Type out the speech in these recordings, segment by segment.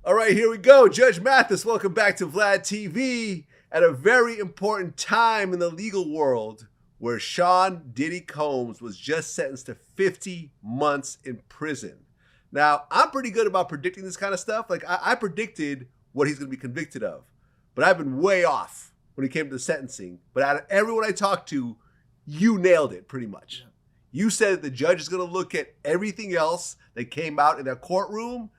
All right, here we go. Judge Mathis, welcome back to Vlad TV at a very important time in the legal world where Sean Diddy Combs was just sentenced to 50 months in prison. Now, I'm pretty good about predicting this kind of stuff. Like, I predicted what he's going to be convicted of, but I've been way off when it came to the sentencing. But out of everyone I talked to, you nailed it pretty much. Yeah. You said that the judge is going to look at everything else that came out in that courtroom,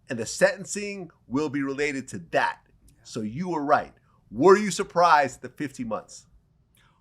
and the sentencing will be related to that. So you were right. Were you surprised at the 50 months?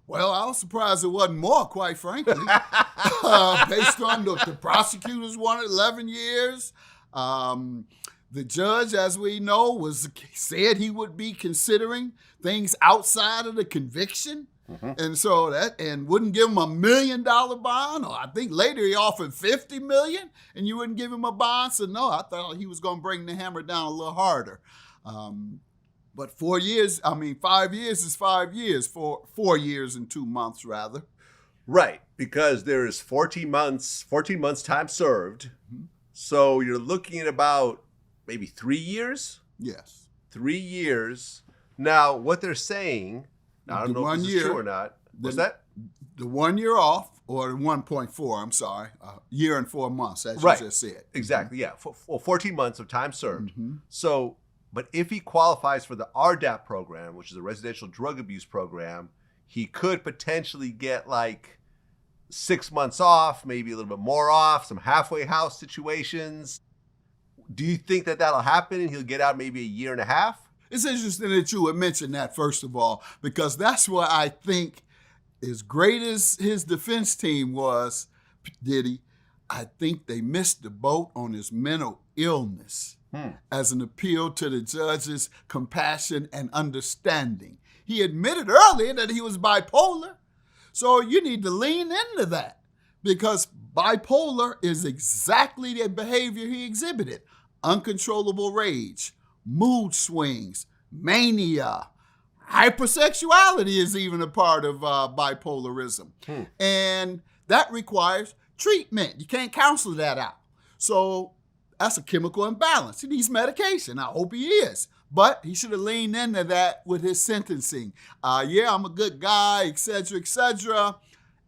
Well, I was surprised it wasn't more, quite frankly. Based on the prosecutors wanted 11 years. The judge, as we know, said he would be considering things outside of the conviction. Mm-hmm. And so and wouldn't give him $1 million bond, or I think later he offered $50 million, and you wouldn't give him a bond. So no, I thought he was going to bring the hammer down a little harder. But 5 years is 5 years, 4 years and 2 months rather. Right, because there is 14 months time served. Mm-hmm. So you're looking at about maybe 3 years? Yes. 3 years. Now, what they're saying, I don't know if this is true or not. What's that? The 1 year off, or 1.4, I'm sorry, year and 4 months, as right. You just said. Exactly, yeah. 14 months of time served. Mm-hmm. So, but if he qualifies for the RDAP program, which is a residential drug abuse program, he could potentially get like 6 months off, maybe a little bit more off, some halfway house situations. Do you think that that'll happen and he'll get out maybe a year and a half? It's interesting that you would mention that, first of all, because that's why I think, as great as his defense team was, Diddy, I think they missed the boat on his mental illness as an appeal to the judge's compassion and understanding. He admitted earlier that he was bipolar, so you need to lean into that, because bipolar is exactly the behavior he exhibited: uncontrollable rage, mood swings, mania. Hypersexuality is even a part of bipolarism. And that requires treatment. You can't counsel that out. So that's a chemical imbalance. He needs medication. I hope he is. But he should have leaned into that with his sentencing. I'm a good guy, et cetera, et cetera.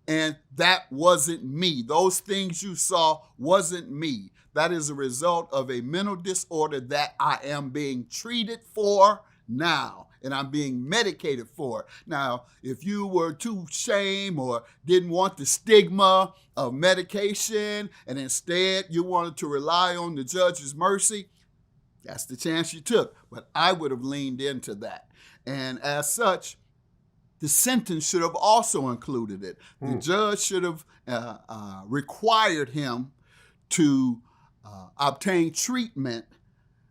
And that wasn't me. Those things you saw wasn't me. That is a result of a mental disorder that I am being treated for now, and I'm being medicated for it. Now, if you were too ashamed or didn't want the stigma of medication, and instead you wanted to rely on the judge's mercy, that's the chance you took. But I would have leaned into that. And as such, the sentence should have also included it. The judge should have required him to obtain treatment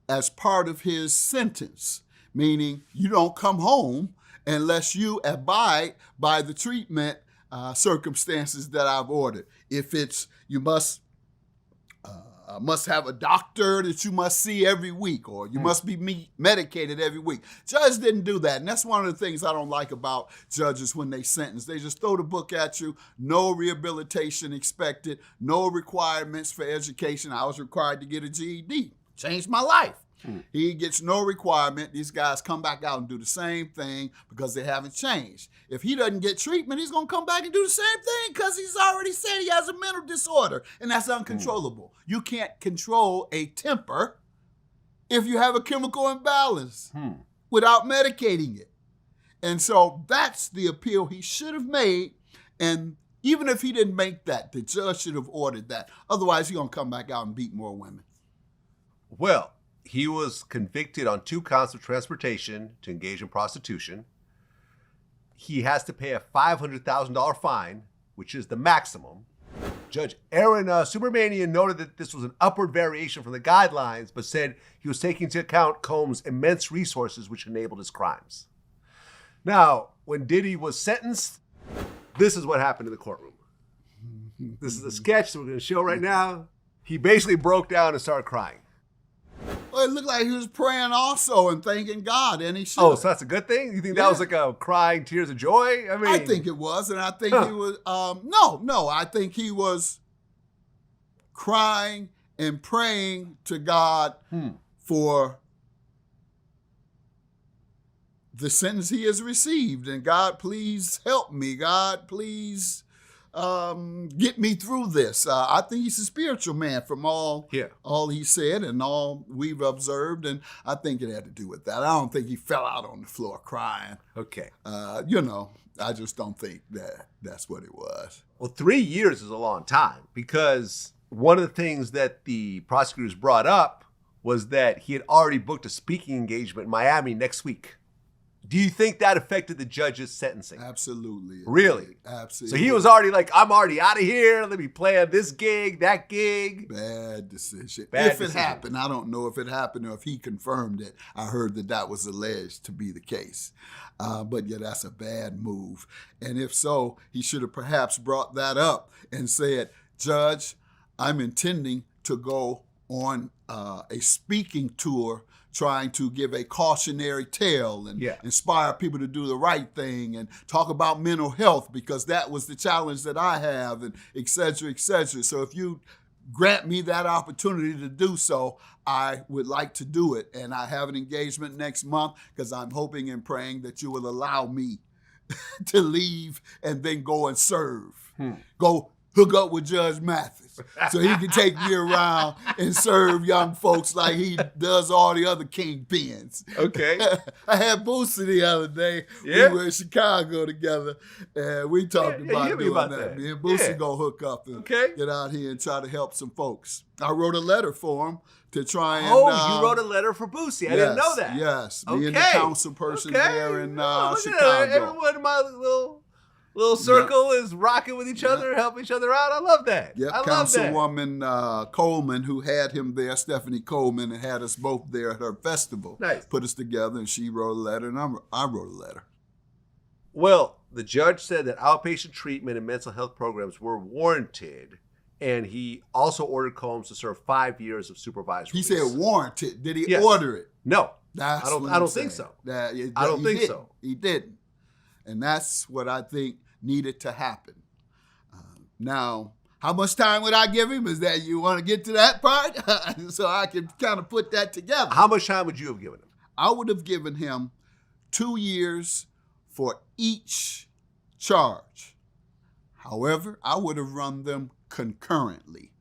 as part of his sentence, meaning you don't come home unless you abide by the treatment circumstances that I've ordered. If it's you must have a doctor that you must see every week, or you must be medicated every week. Judge didn't do that, and that's one of the things I don't like about judges when they sentence. They just throw the book at you, no rehabilitation expected, no requirements for education. I was required to get a GED, changed my life. He gets no requirement. These guys come back out and do the same thing because they haven't changed. If he doesn't get treatment, he's going to come back and do the same thing because he's already said he has a mental disorder, and that's uncontrollable. You can't control a temper if you have a chemical imbalance without medicating it. And so that's the appeal he should have made, and even if he didn't make that, the judge should have ordered that. Otherwise, he's going to come back out and beat more women. Well, he was convicted on 2 counts of transportation to engage in prostitution. He has to pay a $500,000 fine, which is the maximum. Judge Aaron Supermanian noted that this was an upward variation from the guidelines, but said he was taking into account Combs' immense resources, which enabled his crimes. Now, when Diddy was sentenced, this is what happened in the courtroom. This is a sketch that we're going to show right now. He basically broke down and started crying. Well, it looked like he was praying also and thanking God, and he should. Oh, so that's a good thing? You think that was like a crying tears of joy? I think it was, and I think he was, I think he was crying and praying to God for the sentence he has received. And God, please help me. God, please get me through this. I think he's a spiritual man from all he said and all we've observed. And I think it had to do with that. I don't think he fell out on the floor crying. Okay. I just don't think that's what it was. Well, 3 years is a long time, because one of the things that the prosecutors brought up was that he had already booked a speaking engagement in Miami next week. Do you think that affected the judge's sentencing? Absolutely. Really? Absolutely. So he was already like, I'm already out of here. Let me plan this gig, that gig. Bad decision. If it happened. I don't know if it happened or if he confirmed it. I heard that was alleged to be the case. But yeah, that's a bad move. And if so, he should have perhaps brought that up and said, Judge, I'm intending to go on a speaking tour trying to give a cautionary tale and inspire people to do the right thing and talk about mental health, because that was the challenge that I have, and et cetera, et cetera. So if you grant me that opportunity to do so, I would like to do it. And I have an engagement next month because I'm hoping and praying that you will allow me to leave and then go and serve. Go hook up with Judge Mathis so he can take me around and serve young folks like he does all the other kingpins. Okay. I had Boosie the other day. Yeah. We were in Chicago together, and we talked about doing that. Me and Boosie gonna hook up and get out here and try to help some folks. I wrote a letter for him to try and... you wrote a letter for Boosie. I didn't know that. Yes. Me and the council person there in Chicago. Everyone in my little circle is rocking with each other, helping each other out. I love that. Yep, Councilwoman Coleman, who had him there, Stephanie Coleman, and had us both there at her festival. Nice. Put us together, and she wrote a letter, and I wrote a letter. Well, the judge said that outpatient treatment and mental health programs were warranted, and he also ordered Combs to serve 5 years of supervised release. He said warranted. Did he order it? No. I don't think so. I don't think so. He didn't. And that's what I think needed to happen. Now, how much time would I give him? Is that you want to get to that part? So I can kind of put that together. How much time would you have given him? I would have given him 2 years for each charge. However, I would have run them concurrently,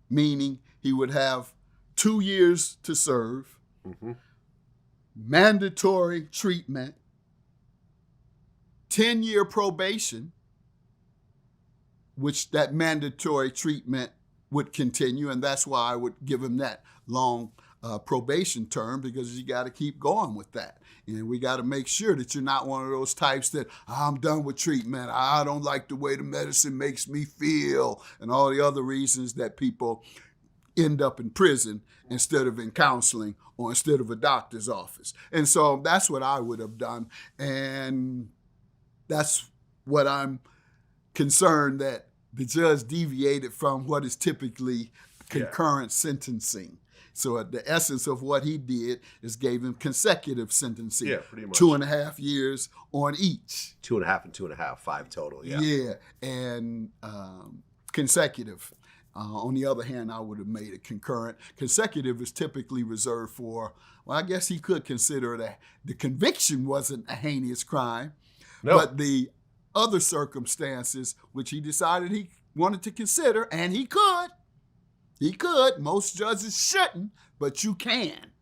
meaning he would have 2 years to serve, mandatory treatment, 10-year probation, which that mandatory treatment would continue, and that's why I would give him that long probation term, because you got to keep going with that. And we got to make sure that you're not one of those types that, I'm done with treatment, I don't like the way the medicine makes me feel, and all the other reasons that people end up in prison instead of in counseling or instead of a doctor's office. And so that's what I would have done. And that's what I'm concerned, that the judge deviated from what is typically concurrent sentencing. So the essence of what he did is gave him consecutive sentencing. Yeah, pretty much. 2.5 years on each. 2.5 and 2.5, 5 total, Yeah, and consecutive. On the other hand, I would have made it concurrent. Consecutive is typically reserved for, well, I guess he could consider that the conviction wasn't a heinous crime. No. But the other circumstances, which he decided he wanted to consider, and he could. Most judges shouldn't, but you can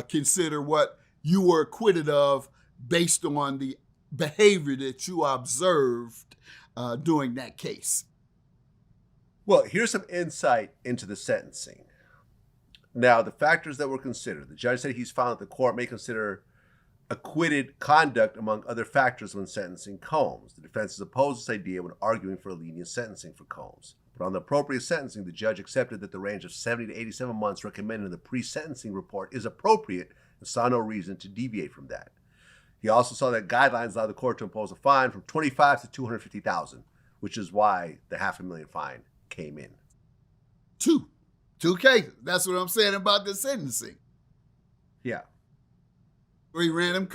consider what you were acquitted of based on the behavior that you observed during that case. Well, here's some insight into the sentencing. Now, the factors that were considered. The judge said he's found that the court may consider acquitted conduct among other factors when sentencing Combs. The defense has opposed this idea when arguing for a lenient sentencing for Combs. But on the appropriate sentencing, the judge accepted that the range of 70 to 87 months recommended in the pre-sentencing report is appropriate and saw no reason to deviate from that. He also saw that guidelines allow the court to impose a fine from $25,000 to $250,000, which is why the $500,000 fine came in. Two cases. That's what I'm saying about the sentencing. Yeah. He ran them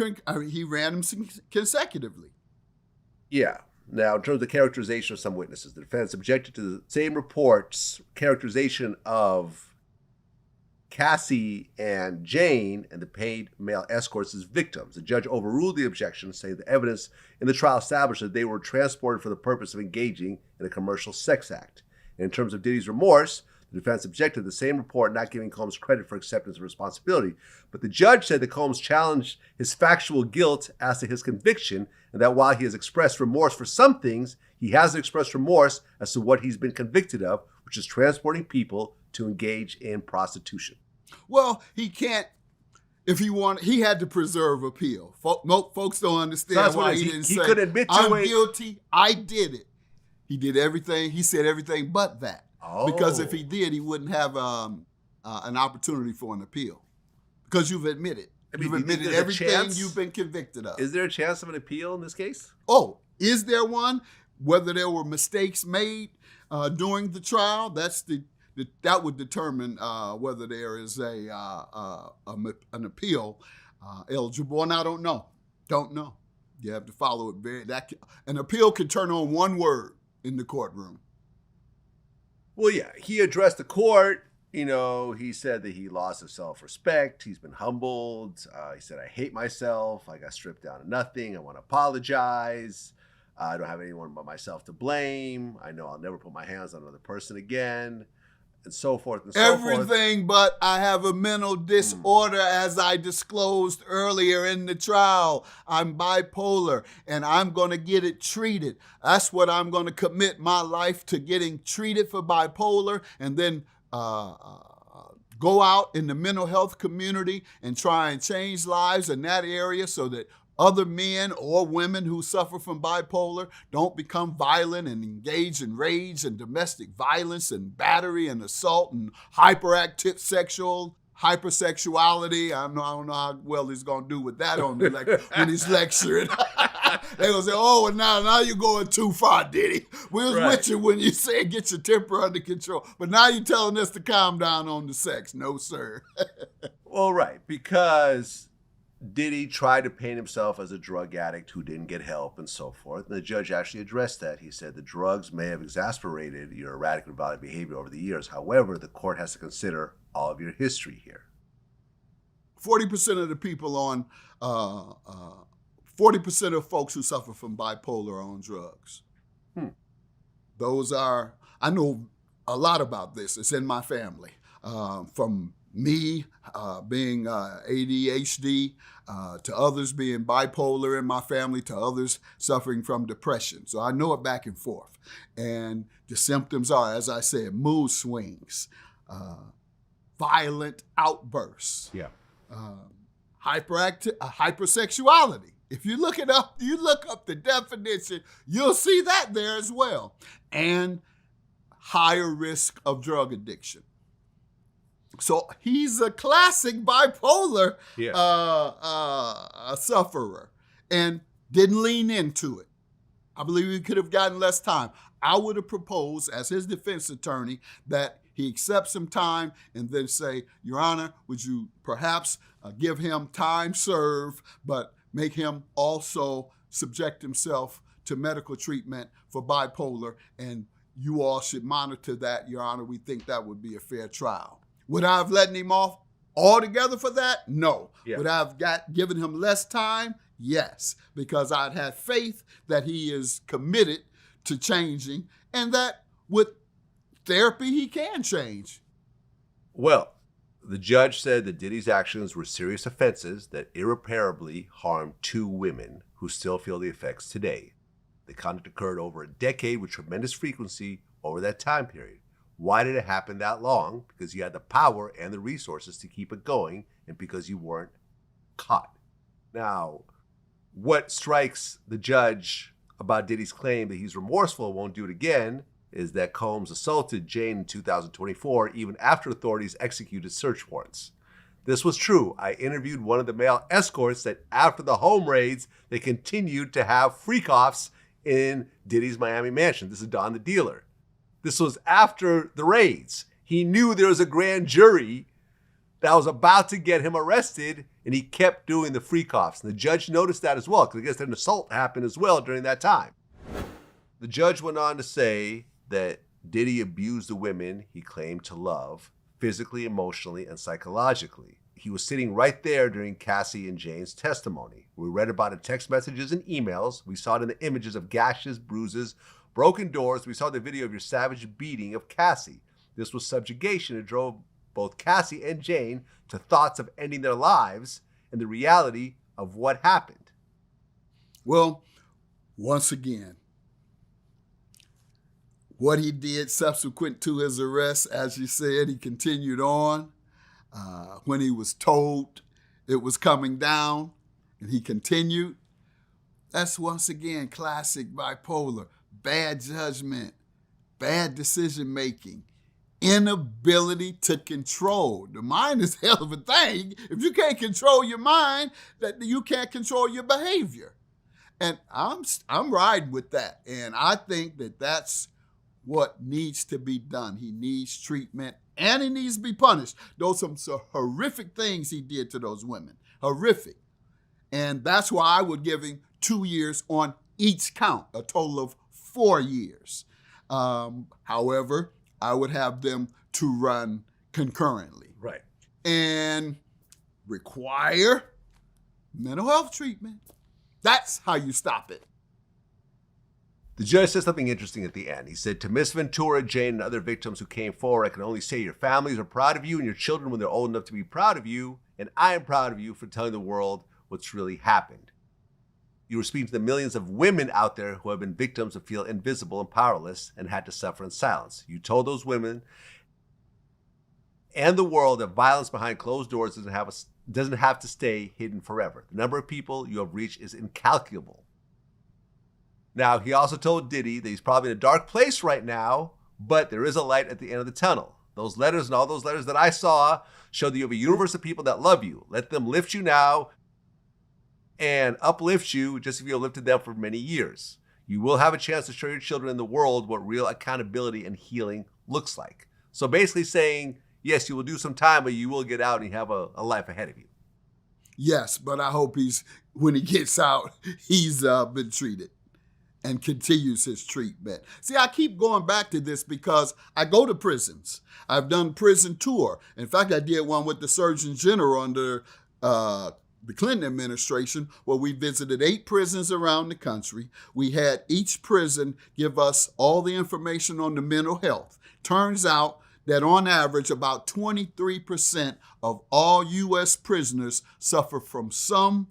consecutively. Yeah. Now, in terms of the characterization of some witnesses, the defense objected to the same report's characterization of Cassie and Jane and the paid male escorts as victims. The judge overruled the objection, saying the evidence in the trial established that they were transported for the purpose of engaging in a commercial sex act. And in terms of Diddy's remorse, the defense objected to the same report not giving Combs credit for acceptance of responsibility. But the judge said that Combs challenged his factual guilt as to his conviction, and that while he has expressed remorse for some things, he hasn't expressed remorse as to what he's been convicted of, which is transporting people to engage in prostitution. Well, he can't. If he wanted, he had to preserve appeal. Folks don't understand why he didn't say, could admit to I'm it. guilty, I did it. He did everything, he said everything but that. Oh. Because if he did, he wouldn't have an opportunity for an appeal. Because you've admitted. You've admitted everything you've been convicted of. Is there a chance of an appeal in this case? Oh, is there one? Whether there were mistakes made during the trial, that would determine whether there is an appeal eligible. And I don't know. You have to follow it an appeal can turn on one word in the courtroom. Well, yeah, he addressed the court. He said that he lost his self-respect. He's been humbled. He said, I hate myself. I got stripped down to nothing. I want to apologize. I don't have anyone but myself to blame. I know I'll never put my hands on another person again, and so forth and so forth. Everything but I have a mental disorder, as I disclosed earlier in the trial. I'm bipolar, and I'm going to get it treated. That's what I'm going to commit my life to, getting treated for bipolar, and then go out in the mental health community and try and change lives in that area so that other men or women who suffer from bipolar don't become violent and engage in rage and domestic violence and battery and assault and hypersexuality. I don't know how well he's going to do with that on when he's lecturing. They're going to say, oh, and now you're going too far, Diddy. We was with you when you said get your temper under control. But now you're telling us to calm down on the sex. No, sir. Well, right, because Diddy tried to paint himself as a drug addict who didn't get help and so forth. And the judge actually addressed that. He said the drugs may have exasperated your erratic and violent behavior over the years. However, the court has to consider all of your history here. 40% of the people on, 40% of folks who suffer from bipolar are on drugs. Those are, I know a lot about this. It's in my family. From me being ADHD, to others being bipolar in my family, to others suffering from depression. So I know it back and forth. And the symptoms are, as I said, mood swings, violent outbursts, hypersexuality. If you look up the definition, you'll see that there as well. And higher risk of drug addiction. So he's a classic bipolar sufferer and didn't lean into it. I believe he could have gotten less time. I would have proposed, as his defense attorney, that he accept some time and then say, Your Honor, would you perhaps give him time served, but make him also subject himself to medical treatment for bipolar, and you all should monitor that, Your Honor. We think that would be a fair trial. Would I have let him off altogether for that? No. Yeah. Would I have given him less time? Yes, because I'd have faith that he is committed to changing and that with therapy he can change. Well, the judge said that Diddy's actions were serious offenses that irreparably harmed 2 women who still feel the effects today. The conduct occurred over a decade with tremendous frequency over that time period. Why did it happen that long? Because you had the power and the resources to keep it going, and because you weren't caught. Now, what strikes the judge about Diddy's claim that he's remorseful and won't do it again is that Combs assaulted Jane in 2024, even after authorities executed search warrants. This was true. I interviewed one of the male escorts that after the home raids, they continued to have freak-offs in Diddy's Miami mansion. This is Don the dealer. This was after the raids. He knew there was a grand jury that was about to get him arrested, and he kept doing the freak-offs. And the judge noticed that as well, because I guess an assault happened as well during that time. The judge went on to say that Diddy abused the women he claimed to love physically, emotionally, and psychologically. He was sitting right there during Cassie and Jane's testimony. We read about it in text messages and emails. We saw it in the images of gashes, bruises, broken doors. We saw the video of your savage beating of Cassie. This was subjugation. It drove both Cassie and Jane to thoughts of ending their lives and the reality of what happened. Well, once again, what he did subsequent to his arrest, as you said, he continued on. When he was told it was coming down, and he continued. That's once again classic bipolar. Bad judgment, bad decision making, inability to control. The mind is a hell of a thing. If you can't control your mind, that you can't control your behavior. And I'm riding with that. And I think that that's what needs to be done. He needs treatment and he needs to be punished. Those are some horrific things he did to those women. Horrific. And that's why I would give him 2 years on each count, a total of 4 years. However, I would have them to run concurrently. Right. And require mental health treatment. That's how you stop it. The judge said something interesting at the end. He said, to Miss Ventura, Jane, and other victims who came forward, I can only say your families are proud of you and your children when they're old enough to be proud of you. And I am proud of you for telling the world what's really happened. You were speaking to the millions of women out there who have been victims and feel invisible and powerless and had to suffer in silence. You told those women and the world that violence behind closed doors doesn't have to stay hidden forever. The number of people you have reached is incalculable. Now, he also told Diddy that he's probably in a dark place right now, but there is a light at the end of the tunnel. Those letters and all those letters that I saw show that you have a universe of people that love you. Let them lift you now and uplift you just as you lifted them for many years. You will have a chance to show your children in the world what real accountability and healing looks like. So basically saying, yes, you will do some time, but you will get out and you have a life ahead of you. Yes, but I hope when he gets out, he's been treated and continues his treatment. See, I keep going back to this because I go to prisons. I've done prison tour. In fact, I did one with the Surgeon General under the Clinton administration where we visited 8 prisons around the country. We had each prison give us all the information on the mental health. Turns out that on average, about 23% of all U.S. prisoners suffer from some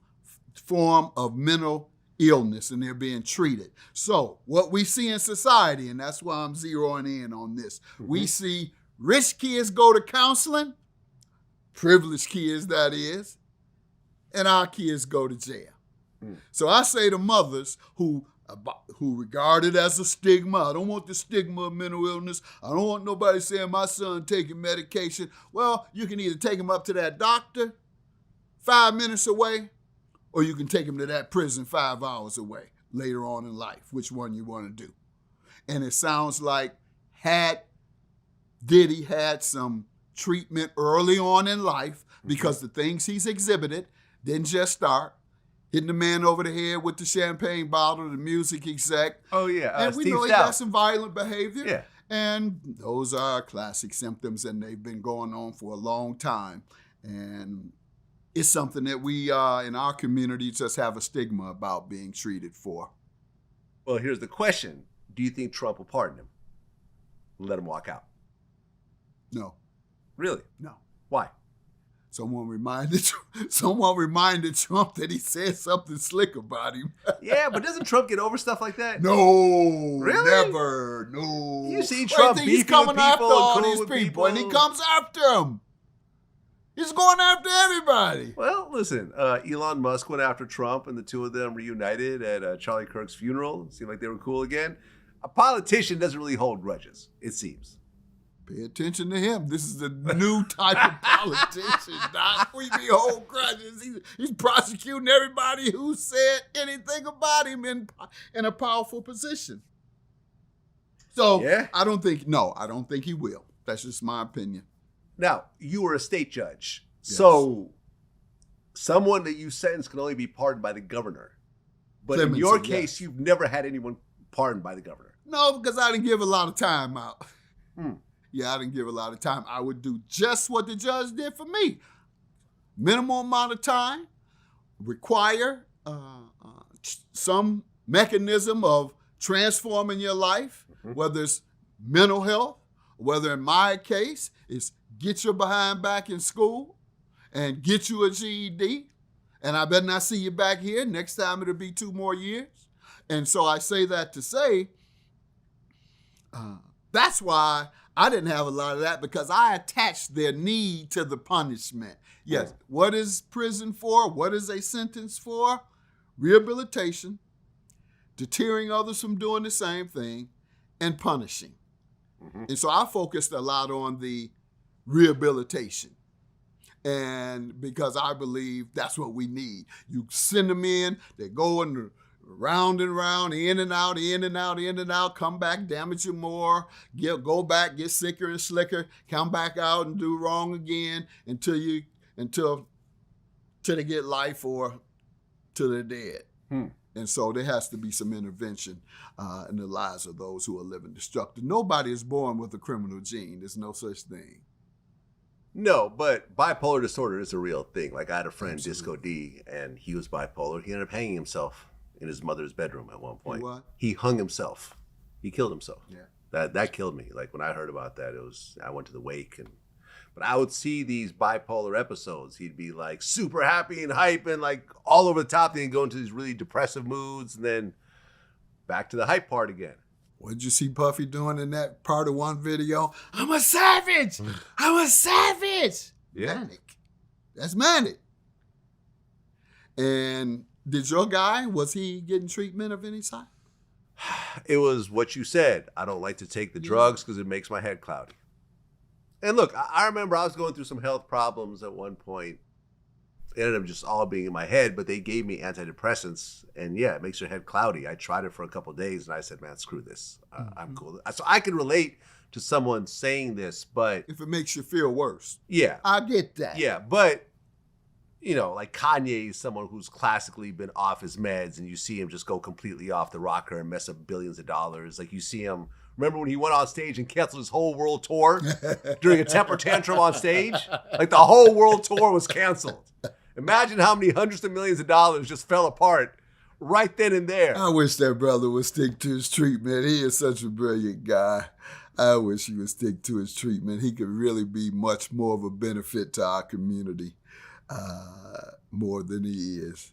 form of mental illness and they're being treated. So what we see in society, and that's why I'm zeroing in on this, we see rich kids go to counseling, privileged kids that is, and our kids go to jail. So I say to mothers who regard it as a stigma, I don't want the stigma of mental illness, I don't want nobody saying my son taking medication. Well, you can either take him up to that doctor 5 minutes away, or you can take him to that prison 5 hours away later on in life, which one you want to do. And it sounds like had Diddy had some treatment early on in life because the things he's exhibited didn't just start. Hitting the man over the head with the champagne bottle, the music exec. Oh, yeah. And we Steve know he Stout. got some violent behavior. Yeah. And those are classic symptoms, and they've been going on for a long time. And it's something that we in our community just have a stigma about being treated for. Well, here's the question. Do you think Trump will pardon him? Let him walk out? No. Really? No. Why? Someone reminded Trump that he said something slick about him. Yeah, but doesn't Trump get over stuff like that? No, Really? Never, no. You see Trump he's beefing with coming people after and all cool these with people, and he people. comes after them. He's going after everybody. Well, listen, Elon Musk went after Trump, and the two of them reunited at Charlie Kirk's funeral. Seemed like they were cool again. A politician doesn't really hold grudges, it seems. Pay attention to him. This is a new type of politician, Doc. We be hold grudges. He's prosecuting everybody who said anything about him in a powerful position. So Yeah. I don't think he will. That's just my opinion. Now, you were a state judge, Yes. so someone that you sentenced can only be pardoned by the governor. But in your Clemency, case, yes. you've never had anyone pardoned by the governor. No, because I didn't give a lot of time out. I didn't give a lot of time. I would do just what the judge did for me. Minimal amount of time, require some mechanism of transforming your life, whether it's mental health, whether in my case, it's get your behind back in school and get you a GED. And I better not see you back here. Next time it'll be 2 more years. And so I say that to say, that's why I didn't have a lot of that, because I attached their need to the punishment. Yes, what is prison for? What is a sentence for? Rehabilitation, deterring others from doing the same thing, and punishing. And so I focused a lot on the rehabilitation. And because I believe that's what we need. You send them in, they're going round and round, in and out, in and out, in and out, come back, damage you more, go back, get sicker and slicker, come back out and do wrong again until they get life or till they're dead. And so there has to be some intervention in the lives of those who are living destructive. Nobody is born with a criminal gene. There's no such thing. No, but bipolar disorder is a real thing. Like I had a friend, Disco D, and he was bipolar. He ended up hanging himself in his mother's bedroom at one point. He hung himself. He killed himself. Yeah. That killed me. Like when I heard about that, I went to the wake, but I would see these bipolar episodes. He'd be like super happy and hype and like all over the top. Then he'd go into these really depressive moods, and then back to the hype part again. What did you see Puffy doing in that part of one video? I'm a savage. I'm a savage. Yeah. Manic. That's manic. And did your guy, was he getting treatment of any sort? It was what you said. I don't like to take the drugs because it makes my head cloudy. And look, I remember I was going through some health problems at one point. It ended up just all being in my head, but they gave me antidepressants, and yeah, it makes your head cloudy. I tried it for a couple of days, and I said, man, screw this. I'm cool. So I can relate to someone saying this, but... if it makes you feel worse. Yeah. I get that. Yeah, but, like Kanye is someone who's classically been off his meds, and you see him just go completely off the rocker and mess up billions of dollars. Like you see him... Remember when he went on stage and canceled his whole world tour during a temper tantrum on stage? Like the whole world tour was canceled. Imagine how many hundreds of millions of dollars just fell apart right then and there. I wish that brother would stick to his treatment. He is such a brilliant guy. I wish he would stick to his treatment. He could really be much more of a benefit to our community, more than he is.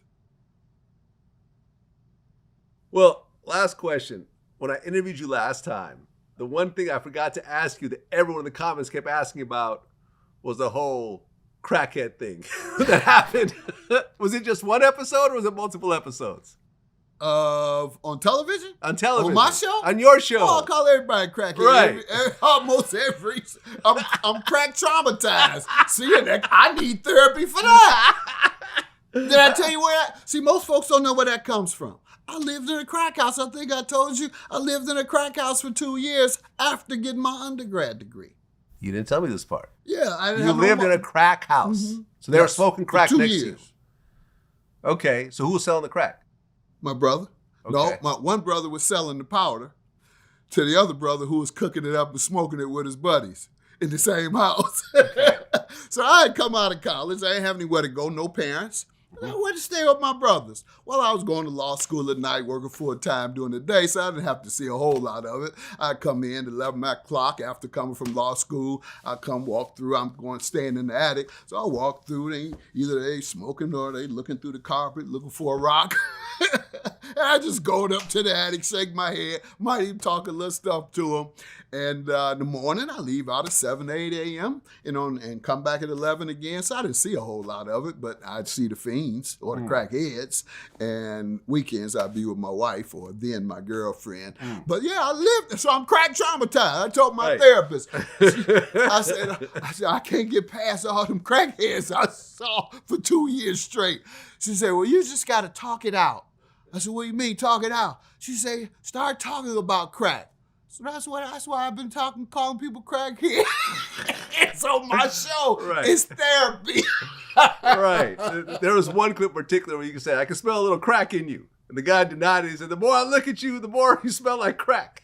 Well, last question. When I interviewed you last time, the one thing I forgot to ask you that everyone in the comments kept asking about was the whole crackhead thing that happened. Was it just one episode or was it multiple episodes? On television? On television. On my show? On your show. Oh, I call everybody crackhead. Right. Almost every. I'm crack traumatized. See, I need therapy for that. Did I tell you where that? See, most folks don't know where that comes from. I lived in a crack house. I think I told you I lived in a crack house for 2 years after getting my undergrad degree. You didn't tell me this part. Yeah, I didn't. You lived in a crack house. Mm-hmm. So they were smoking crack next to you. Okay, so who was selling the crack? My brother. Okay. No, my one brother was selling the powder to the other brother who was cooking it up and smoking it with his buddies in the same house. Okay. So I had come out of college. I didn't have anywhere to go, no parents. I went to stay with my brothers. Well, I was going to law school at night, working full-time during the day, so I didn't have to see a whole lot of it. I'd come in at 11 o'clock after coming from law school. I'd come walk through. I'm going staying in the attic. So I walk through. Either they smoking or they looking through the carpet, looking for a rock. And I just go up to the attic, shake my head, might even talk a little stuff to them. And in the morning, I leave out at 7, 8 a.m., and come back at 11 again. So I didn't see a whole lot of it, but I'd see the fiends or the crackheads. And weekends, I'd be with my wife or then my girlfriend. But yeah, I lived, so I'm crack traumatized. I told my therapist, I said, I can't get past all them crackheads I saw for 2 years straight. She said, well, you just got to talk it out. I said, what do you mean, talk it out? She said, start talking about crack. So that's why I've been calling people crackhead. So my show is therapy. Right. There was one clip in particular where you can say, I can smell a little crack in you. And the guy denied it. He said, the more I look at you, the more you smell like crack.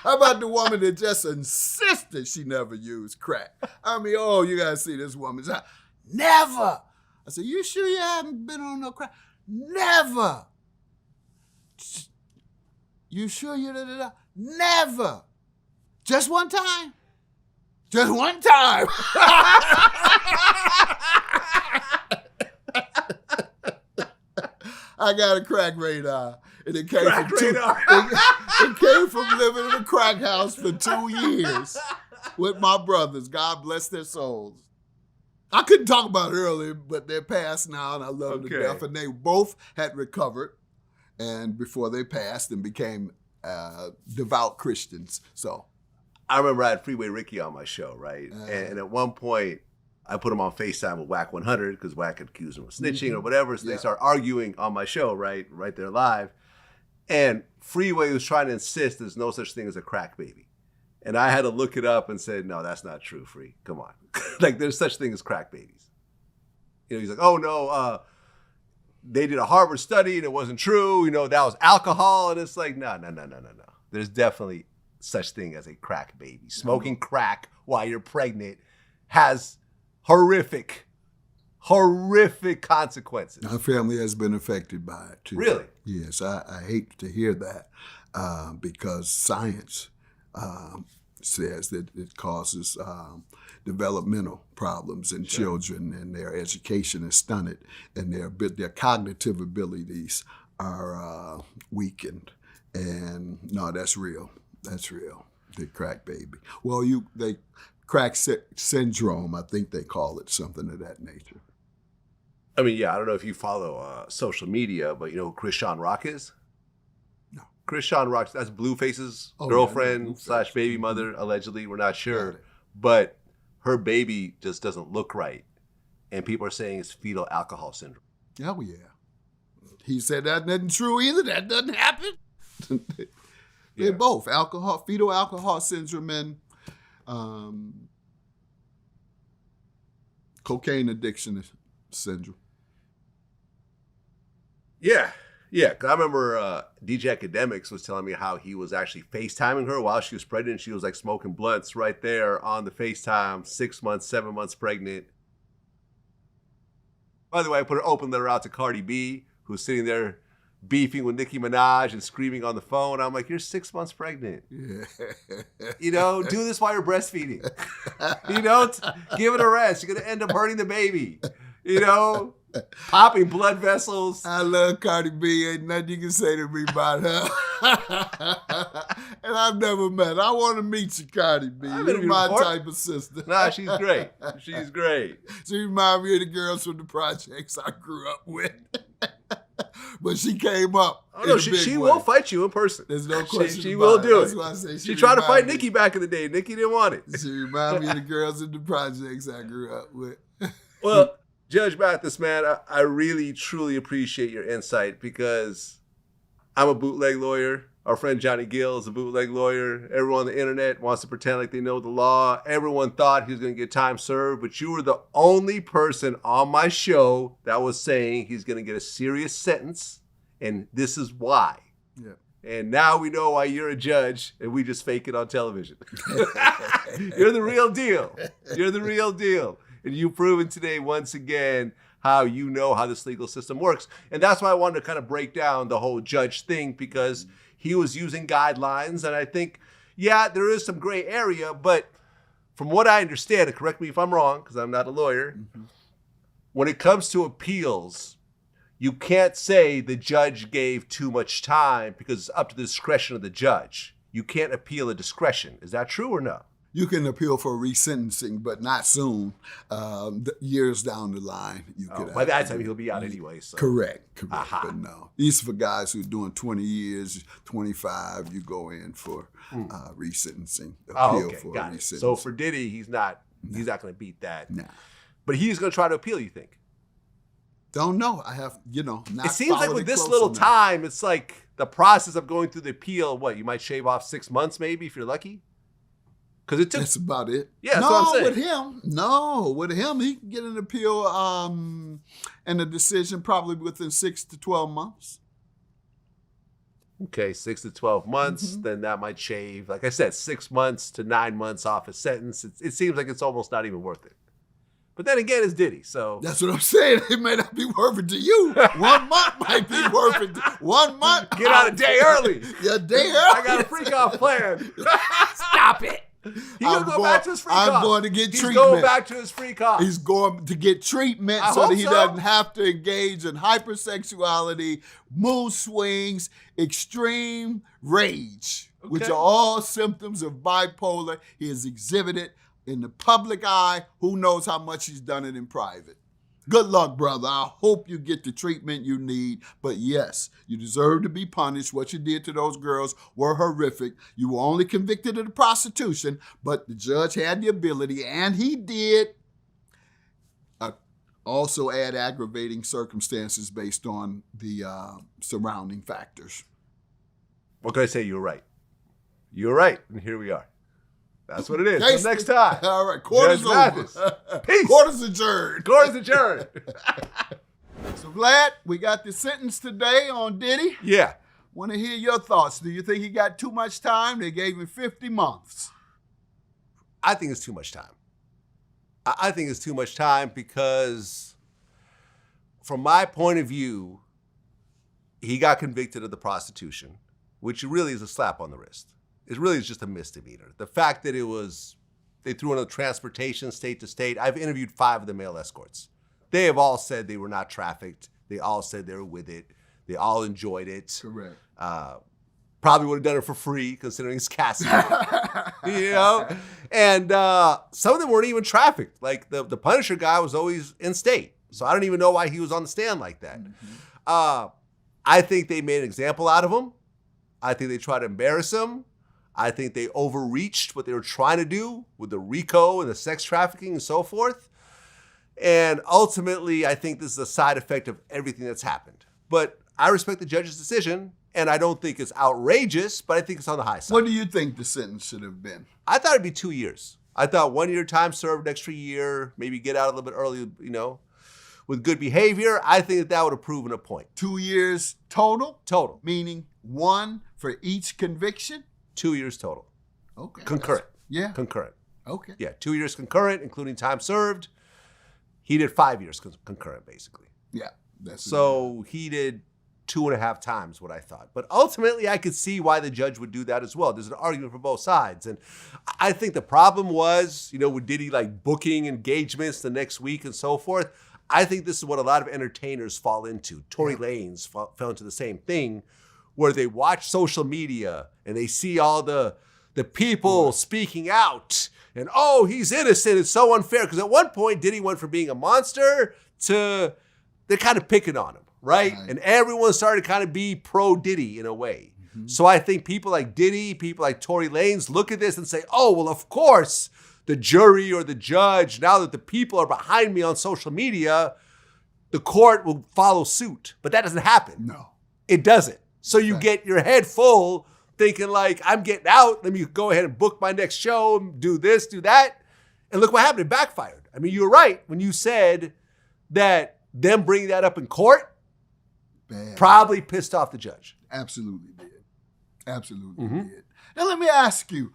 How about the woman that just insisted she never used crack? I mean, oh, you gotta see this woman. Never. I said, you sure you haven't been on no crack? Never. You sure you da-da-da? Never. Just one time. Just one time. I got a crack radar. And it came Crack from radar. it came from living in a crack house for 2 years with my brothers. God bless their souls. I couldn't talk about it earlier, but they're passed now, and I love them to death. And they both had recovered, and before they passed and became devout Christians. So I remember I had Freeway Ricky on my show, right? And at one point, I put him on FaceTime with Whack 100 because Whack had accused him of snitching or whatever. So they start arguing on my show, right there live. And Freeway was trying to insist there's no such thing as a crack baby. And I had to look it up and say, no, that's not true, Free. Come on. Like, there's such thing as crack babies. You know, he's like, oh, no, they did a Harvard study and it wasn't true. You know, that was alcohol. And it's like, no. There's definitely such thing as a crack baby. Smoking crack while you're pregnant has horrific consequences. My family has been affected by it, too. Really? Yes, I hate to hear that because science says that it causes developmental problems in children, and their education is stunted, and their cognitive abilities are weakened. And no, that's real. That's real. The crack baby. Well, crack syndrome, I think they call it, something of that nature. I mean, yeah, I don't know if you follow social media, but you know who Chris Sean Rock is? No. Chris Sean Rock, that's Blueface's girlfriend / baby mother, allegedly. We're not sure. But her baby just doesn't look right. And people are saying it's fetal alcohol syndrome. Oh, yeah. He said that isn't true either. That doesn't happen. They're both fetal alcohol syndrome and cocaine addiction syndrome. Yeah. 'Cause I remember DJ Academics was telling me how he was actually FaceTiming her while she was pregnant. She was like smoking blunts right there on the FaceTime, 6 months, 7 months pregnant. By the way, I put an open letter out to Cardi B, who's sitting there beefing with Nicki Minaj and screaming on the phone. I'm like, you're 6 months pregnant. Yeah. You know, do this while you're breastfeeding. You know, give it a rest. You're going to end up hurting the baby. You know, popping blood vessels. I love Cardi B. Ain't nothing you can say to me about her. And I've never met her. I want to meet you, Cardi B. You're my type of sister. Nah, she's great. She's great. She reminds me of the girls from the projects I grew up with. But she came up. Oh, no, she will fight you in person. There's no question. She will do it. That's why I say she tried to fight Nicki back in the day. Nicki didn't want it. She reminds me of the girls in the projects I grew up with. Well, Judge Mathis, man, I really, truly appreciate your insight because I'm a bootleg lawyer. Our friend Johnny Gill is a bootleg lawyer. Everyone on the internet wants to pretend like they know the law. Everyone thought he was going to get time served, but you were the only person on my show that was saying he's going to get a serious sentence, and this is why. Yeah. And now we know why you're a judge, and we just fake it on television. You're the real deal. You're the real deal. And you've proven today, once again, how you know how this legal system works. And that's why I wanted to kind of break down the whole judge thing, because he was using guidelines. And I think, yeah, there is some gray area. But from what I understand, and correct me if I'm wrong, because I'm not a lawyer, when it comes to appeals, you can't say the judge gave too much time because it's up to the discretion of the judge. You can't appeal a discretion. Is that true or no? You can appeal for resentencing, but not soon. Years down the line, you could. By that time, he'll be out anyway. So. Correct. But no. These for guys who are doing 20 years, 25, you go in for resentencing. Appeal for resentencing. So for Diddy, he's not going to beat that. Nah. But he's going to try to appeal, you think? Don't know. I have, not it seems like with this little time, it's like the process of going through the appeal, you might shave off 6 months maybe if you're lucky? Because it took. That's about it. Yeah, that's what I'm saying. With him, he can get an appeal and a decision probably within 6 to 12 months. Okay, 6 to 12 months, then that might shave, like I said, 6 months to 9 months off his sentence. It seems like it's almost not even worth it. But then again, it's Diddy, so. That's what I'm saying. It may not be worth it to you. 1 month might be worth it. 1 month. Get out a day early. Yeah, a day early. I got a freak off plan. Stop it. He's going to go back to his freak off. I'm going to get treatment. He's going back to his freak off. He's going to get treatment so that he doesn't have to engage in hypersexuality, mood swings, extreme rage, which are all symptoms of bipolar. He has exhibited in the public eye. Who knows how much he's done it in private. Good luck, brother. I hope you get the treatment you need. But yes, you deserve to be punished. What you did to those girls were horrific. You were only convicted of the prostitution, but the judge had the ability, and he did also add aggravating circumstances based on the surrounding factors. What can I say? You're right. You're right. And here we are. That's what it is. Until next time. All right. Court is over. Peace. Court is adjourned. Court is adjourned. So, Vlad, we got the sentence today on Diddy. Yeah. Want to hear your thoughts. Do you think he got too much time? They gave him 50 months. I think it's too much time. I think it's too much time because, from my point of view, he got convicted of the prostitution, which really is a slap on the wrist. It really is just a misdemeanor. The fact that they threw in a transportation state to state. I've interviewed 5 of the male escorts. They have all said they were not trafficked. They all said they were with it. They all enjoyed it. Correct. Probably would have done it for free considering it's casting. You know? And some of them weren't even trafficked. Like the Punisher guy was always in state. So I don't even know why he was on the stand like that. I think they made an example out of him. I think they tried to embarrass him. I think they overreached what they were trying to do with the RICO and the sex trafficking and so forth. And ultimately, I think this is a side effect of everything that's happened. But I respect the judge's decision, and I don't think it's outrageous, but I think it's on the high side. What do you think the sentence should have been? I thought it'd be 2 years. I thought 1 year time served, an extra year, maybe get out a little bit early, with good behavior. I think that would have proven a point. 2 years total? Total. Meaning 1 for each conviction? 2 years total. Okay. Concurrent. Yeah. Concurrent. Okay. Yeah, 2 years concurrent, including time served. He did 5 years concurrent, basically. Yeah. So he did 2.5 times what I thought. But ultimately, I could see why the judge would do that as well. There's an argument for both sides. And I think the problem was, with Diddy booking engagements the next week and so forth. I think this is what a lot of entertainers fall into. Tory Lanez fell into the same thing, where they watch social media and they see all the people speaking out and, oh, he's innocent. It's so unfair. Because at one point, Diddy went from being a monster to they're kind of picking on him, right? And everyone started to kind of be pro-Diddy in a way. Mm-hmm. So I think people like Diddy, people like Tory Lanez look at this and say, oh, well, of course, the jury or the judge, now that the people are behind me on social media, the court will follow suit. But that doesn't happen. No. It doesn't. So you get your head full thinking I'm getting out. Let me go ahead and book my next show, do this, do that. And look what happened. It backfired. I mean, you were right when you said that them bringing that up in court probably pissed off the judge. Absolutely did. Absolutely did. Now, let me ask you,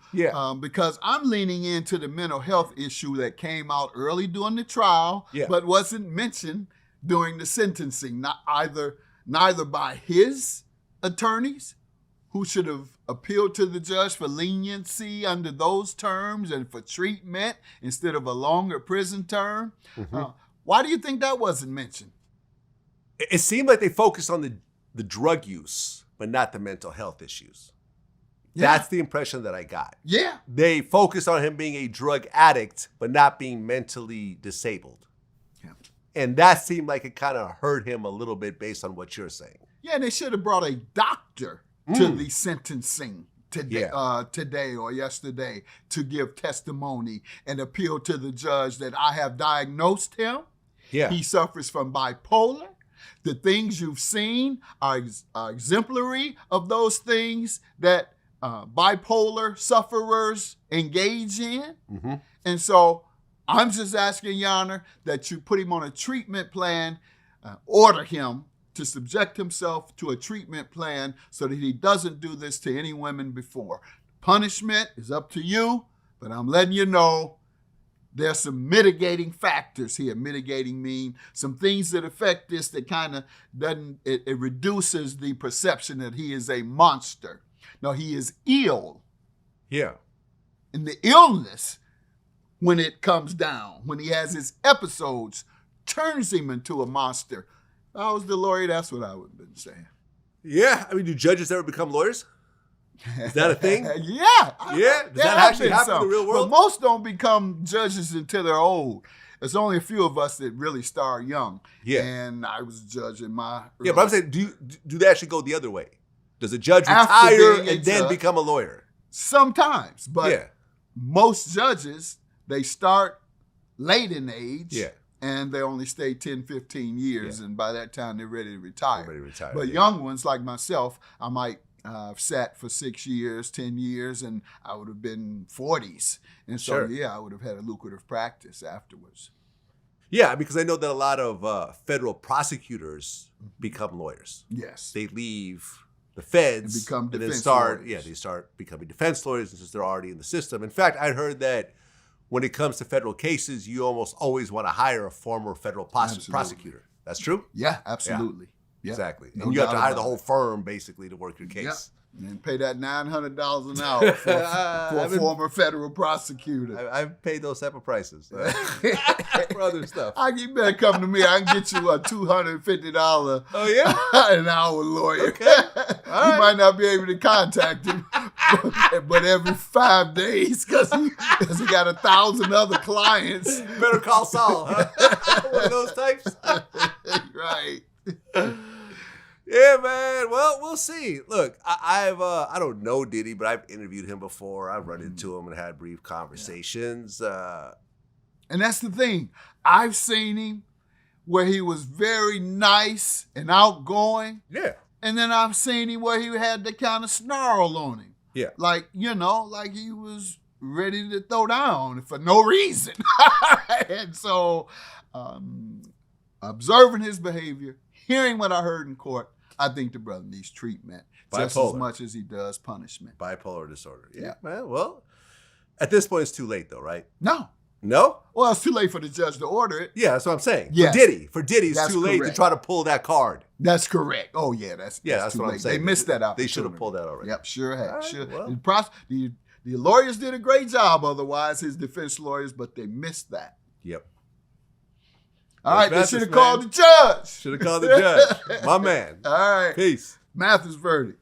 because I'm leaning into the mental health issue that came out early during the trial, but wasn't mentioned during the sentencing, neither by his attorneys, who should have appealed to the judge for leniency under those terms and for treatment instead of a longer prison term. Why do you think that wasn't mentioned? It seemed like they focused on the drug use, but not the mental health issues. That's the impression that I got. Yeah. They focused on him being a drug addict, but not being mentally disabled. Yeah. And that seemed like it kind of hurt him a little bit based on what you're saying. Yeah, they should have brought a doctor to the sentencing today or yesterday to give testimony and appeal to the judge that I have diagnosed him. Yeah. He suffers from bipolar. The things you've seen are exemplary of those things that bipolar sufferers engage in. And so I'm just asking, Your Honor, that you put him on a treatment plan, order him to subject himself to a treatment plan so that he doesn't do this to any women before. Punishment is up to you, but I'm letting you know there's some mitigating factors here. Mitigating mean some things that affect this that kind of it reduces the perception that he is a monster. No, he is ill. Yeah. And the illness, when it comes down, when he has his episodes, turns him into a monster. If I was the lawyer, that's what I would have been saying. Yeah. I mean, do judges ever become lawyers? Is that a thing? Yeah. Yeah? Does that actually happen in the real world? But most don't become judges until they're old. There's only a few of us that really start young. Yeah. And I was a judge in my Yeah, but I'm saying, do they actually go the other way? Does a judge After retire being a and then judge. become a lawyer? Sometimes. But Yeah. most judges, they start late in age. Yeah. And they only stay 10, 15 years. Yeah. And by that time, they're ready to retire. Ready to retire. But young ones like myself, I might sat for 6 years, 10 years, and I would have been 40s. And so, Sure. yeah, I would have had a lucrative practice afterwards. Yeah, because I know that a lot of federal prosecutors become lawyers. Yes. They leave the feds And become then defense start, lawyers. yeah, they start becoming defense lawyers since they're already in the system. In fact, I heard that when it comes to federal cases, you almost always want to hire a former federal prosecutor. That's true? Yeah, absolutely. Yeah. Exactly. No And you have to doubt hire about the whole it. firm basically to work your case. Yeah. And pay that $900 an hour for a former federal prosecutor. I've paid those type of prices for other stuff. You better come to me. I can get you a $250 Oh, yeah? an hour lawyer. Okay. You right. might not be able to contact him, but every 5 days because he got 1,000 other clients. Better call Saul, huh? One of those types. Right. Yeah, man. Well, we'll see. Look, I don't know Diddy, but I've interviewed him before. I've run into him and had brief conversations. And that's the thing. I've seen him where he was very nice and outgoing. Yeah. And then I've seen him where he had the kind of snarl on him. Yeah. Like, like he was ready to throw down for no reason. And so, observing his behavior, hearing what I heard in court, I think the brother needs treatment just as much as he does punishment. Bipolar disorder. Yeah, man. Well, at this point, it's too late, though, right? No. No? Well, it's too late for the judge to order it. Yeah, that's what I'm saying. Yes. For Diddy, it's That's too late correct. to try to pull that card. That's correct. Oh, yeah, that's That's too what I'm late. saying. They missed that opportunity. They should have pulled that already. Yep, sure have. All right, Sure. well. The lawyers did a great job, otherwise, his defense lawyers, but they missed that. Yep. All right, they Mathis, should have man. called the judge. Should have called the judge. My man. All right. Peace. Mathis verdict.